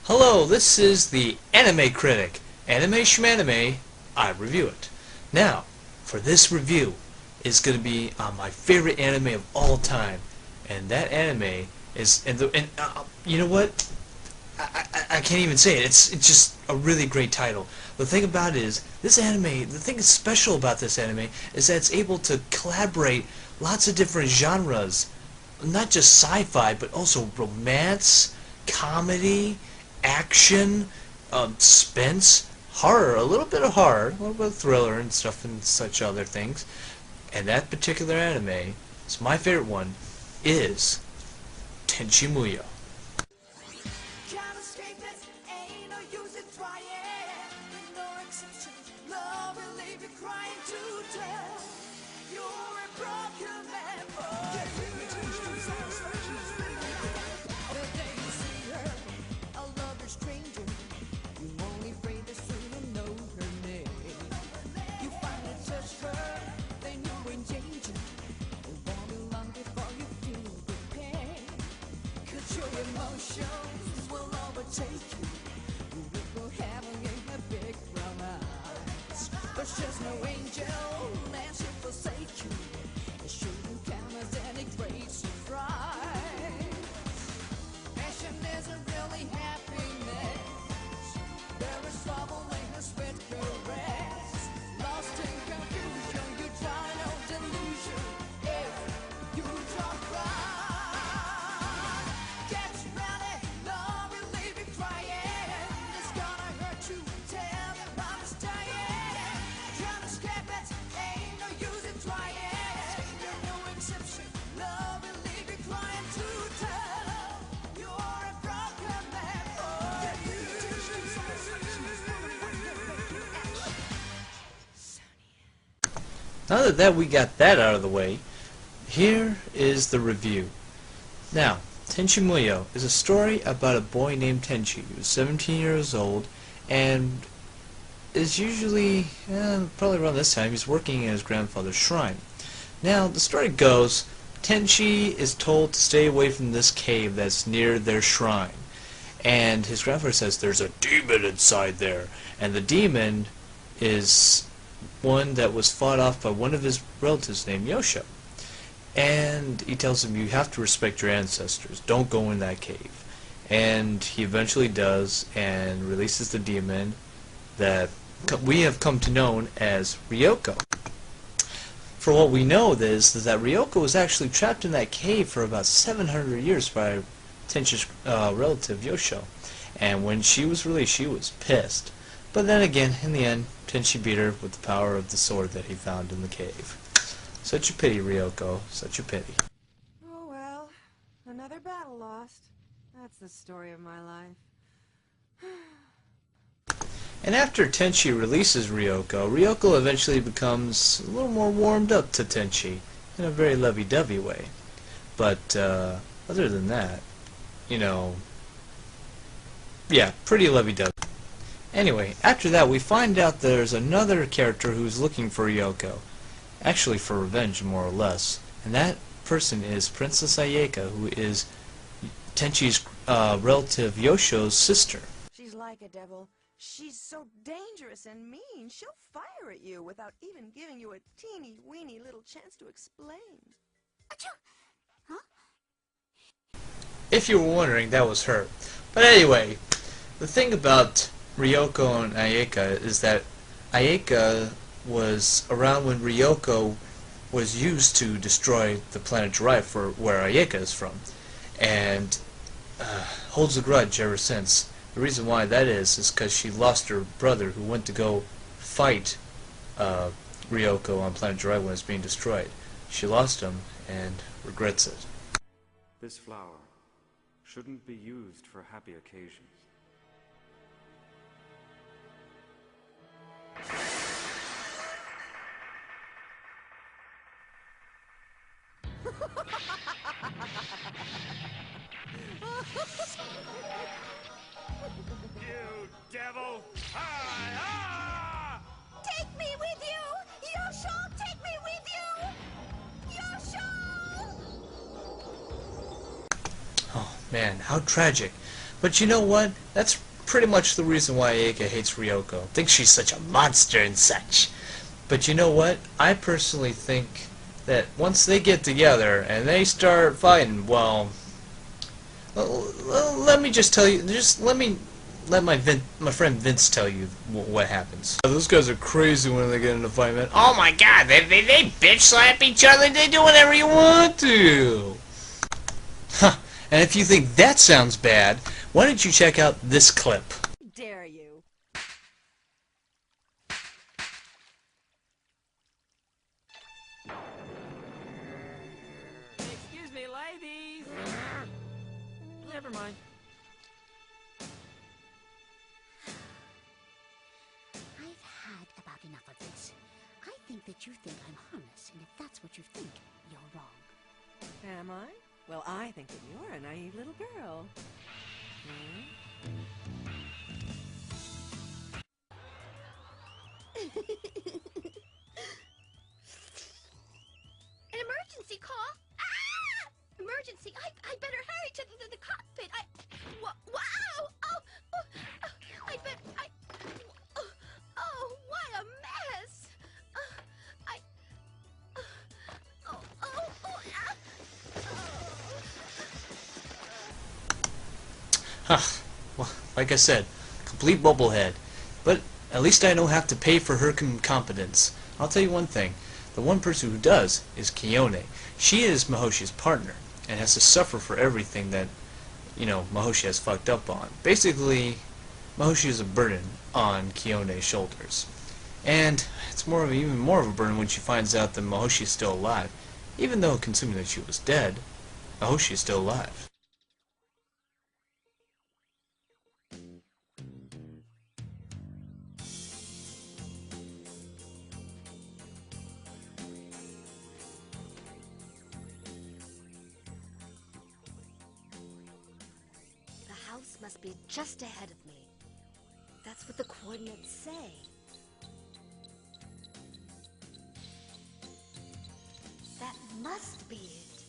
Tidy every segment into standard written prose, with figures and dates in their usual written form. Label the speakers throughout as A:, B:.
A: Hello, this is the Anime Critic. Anime Shmanimay, I review it. Now, for this review is going to be my favorite anime of all time. And that anime is, you know what? I can't even say it. It's just a really great title. The thing about it is, this anime, the thing that's special about this anime is that it's able to collaborate lots of different genres. Not just sci-fi, but also romance, comedy, action, suspense, horror, a little bit of horror, a little bit of thriller and stuff and such other things. And that particular anime, it's my favorite one, is Tenchi Muyo.
B: Emotions will overtake you. You will have a big romance. There's just no angel that should forsake you. It shouldn't come as any great surprise. Passion isn't really happiness. There is trouble in the sweet caress. Lost in confusion, you try no delusion. If you don't cry.
A: Now that we got that out of the way, here is the review. Now, Tenchi Muyo is a story about a boy named Tenchi who's 17 years old and is usually, probably around this time, he's working in his grandfather's shrine. Now, the story goes, Tenchi is told to stay away from this cave that's near their shrine. And his grandfather says there's a demon inside there. And the demon is one that was fought off by one of his relatives named Yosho. And he tells him, you have to respect your ancestors. Don't go in that cave. And he eventually does and releases the demon that we have come to know as Ryoko. For what we know is that Ryoko was actually trapped in that cave for about 700 years by Tenchi's relative Yosho. And when she was released, she was pissed. But then again, in the end, Tenchi beat her with the power of the sword that he found in the cave. Such a pity, Ryoko. Such a pity.
B: Oh well, another battle lost. That's the story of my life.
A: And after Tenchi releases Ryoko, Ryoko eventually becomes a little more warmed up to Tenchi in a very lovey-dovey way. But other than that, yeah, pretty lovey-dovey. Anyway, after that we find out there's another character who's looking for Ryoko. Actually for revenge, more or less. And that person is Princess Ayeka, who is Tenchi's relative Yosho's sister.
B: She's like a devil. She's so dangerous and mean, she'll fire at you without even giving you a teeny-weeny little chance to explain.
C: Huh?
A: If you were wondering, that was her. But anyway, the thing about Ryoko and Ayeka is that Ayeka was around when Ryoko was used to destroy the planet Jirai, for where Ayeka is from, and holds a grudge ever since. The reason why that is because she lost her brother who went to go fight Ryoko on planet Jirai when it was being destroyed. She lost him and regrets it.
D: This flower shouldn't be used for happy occasions. You devil!
C: Take me with you! Yosho, take me with you! Yosho!
A: Man, how tragic. But you know what? That's pretty much the reason why Ayaka hates Ryoko. Thinks she's such a monster and such. But you know what? I personally think that once they get together and they start fighting, well, let me just tell you, let my friend Vince tell you what happens. Those guys are crazy when they get in a fight, man. Oh my god, they bitch slap each other, they do whatever you want to. Huh. And if you think that sounds bad, why don't you check out this clip?
C: Dare you?
E: Excuse me, ladies. Never mind.
F: I've had about enough of this. I think that you think I'm harmless, and if that's what you think, you're wrong.
B: Am I? Well, I think that you're a naive little girl.
C: An emergency call? Ah! Emergency! I better hurry to the cockpit. Wow! I bet oh, what a mess!
A: Huh. Well, like I said, complete bubblehead. But at least I don't have to pay for her incompetence. I'll tell you one thing. The one person who does is Kiyone. She is Mahoshi's partner and has to suffer for everything that, Mahoshi has fucked up on. Basically, Mahoshi is a burden on Kiyone's shoulders. And it's even more of a burden when she finds out that Mahoshi is still alive. Even though consuming that she was dead, Mahoshi is still alive.
C: The house must be just ahead of me. That's what the coordinates say. That must be it.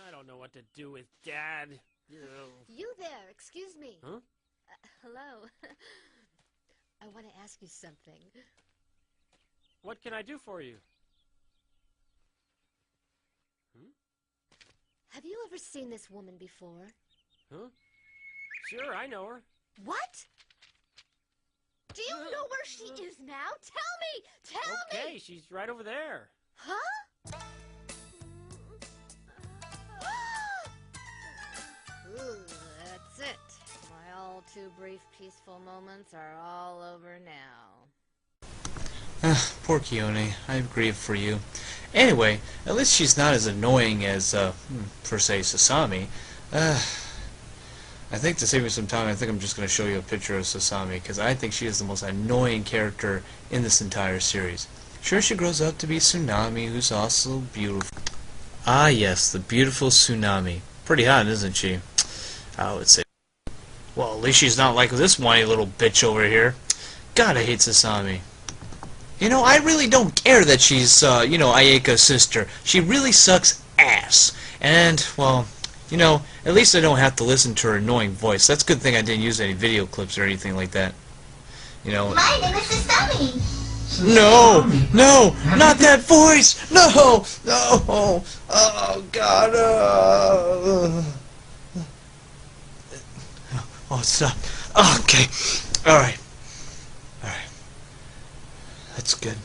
E: I don't know what to do with Dad.
C: You there, excuse me.
E: Huh?
C: Hello. I want to ask you something.
E: What can I do for you?
C: Have you ever seen this woman before?
E: Huh? Sure, I know her.
C: What? Do you know where she is now? Tell me! Tell
E: Okay,
C: me!
E: she's right over there.
C: Huh? Ooh, that's it. My all too brief peaceful moments are all over now.
A: Poor Kiyone. I grieve for you. Anyway, at least she's not as annoying as, per se, Sasami. I think to save me some time, I think I'm just going to show you a picture of Sasami, because I think she is the most annoying character in this entire series. Sure, she grows up to be Tsunami, who's also beautiful. Ah, yes, the beautiful Tsunami. Pretty hot, isn't she? I would say. Well, at least she's not like this whiny little bitch over here. God, I hate Sasami. I really don't care that she's, Ayaka's sister. She really sucks ass. And, well, at least I don't have to listen to her annoying voice. That's a good thing I didn't use any video clips or anything like that.
F: My name is Sasami.
A: No! No! Not that voice! No! No! Oh, God. Oh, stop. Okay. Alright. Alright. That's good.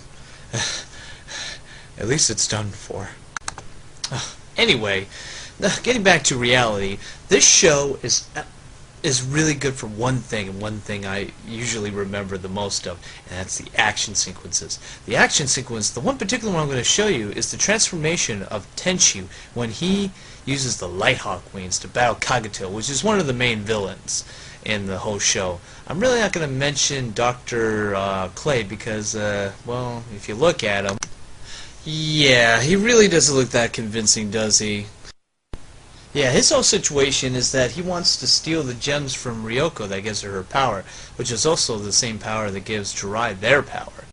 A: At least it's done for. Anyway, getting back to reality, this show is really good for one thing, and one thing I usually remember the most of, and that's the action sequences. The action sequence, the one particular one I'm going to show you, is the transformation of Tenchi when he uses the Lighthawk wings to battle Kagato, which is one of the main villains in the whole show. I'm really not going to mention Dr. Clay because, well, if you look at him, yeah, he really doesn't look that convincing, does he? Yeah, his whole situation is that he wants to steal the gems from Ryoko that gives her power, which is also the same power that gives Jirai their power.